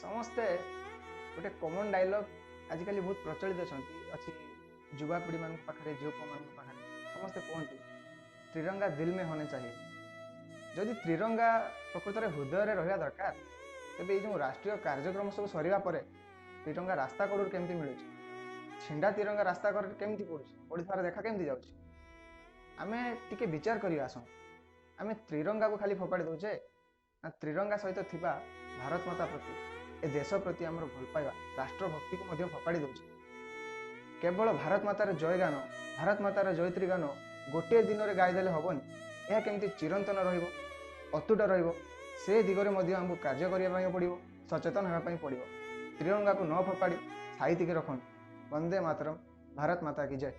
ସମସ୍ତେ ଗୋଟେ common dialogue ଆଜିକାଲି ବହୁତ ପ୍ରଚଳିତ ଅଛି ଯୁବାପିଢ଼ି ମାନଙ୍କ ପାଖରେ ଝିଅ ପୁଅମାନଙ୍କ ପାଖରେ ସମସ୍ତେ କୁହନ୍ତି ତ୍ରିରଙ୍ଗା ଦିଲ ମେ ହୋନେ ଚାହିଏ। ଯଦି ତ୍ରିରଙ୍ଗା ପ୍ରକୃତରେ ହୃଦୟରେ ରହିବା ଦରକାର ତେବେ ଏଇ ଯେଉଁ ରାଷ୍ଟ୍ରୀୟ କାର୍ଯ୍ୟକ୍ରମ ସବୁ ସରିବା ପରେ ତ୍ରିରଙ୍ଗା ରାସ୍ତା କଡ଼ରୁ କେମିତି ମିଳୁଛି, ଛିଣ୍ଡା ତ୍ରିରଙ୍ଗା ରାସ୍ତା କଡ଼ରେ କେମିତି ପଡ଼ୁଛି, ପଡ଼ିଥିବାର ଦେଖା କେମିତି ଯାଉଛି? ଆମେ ଟିକେ ବିଚାର କରିବା ଆସନ୍ତୁ। ଆମେ ତ୍ରିରଙ୍ଗାକୁ ଖାଲି ଫୋପାଡ଼ି ଦେଉଛେ ନା ତ୍ରିରଙ୍ଗା ସହିତ ଥିବା ଭାରତ ମାତା ପ୍ରତି ए देश प्रति आमर भल पाइबा राष्ट्रभक्ति को मध्य फपाड़ी दौचे। केवल भारत मातार जय गान, भारत मातार जयत्री गान गोटे दिन में गाईदे हेनी, यह केमती चिरंतन अतुट से दिगरे आमको कार्य करने पड़ो, सचेतन होगापी पड़ो। त्रिरंगा को न फपाड़ी साइतिके रखु। वंदे मातरम। भारत माता की जय।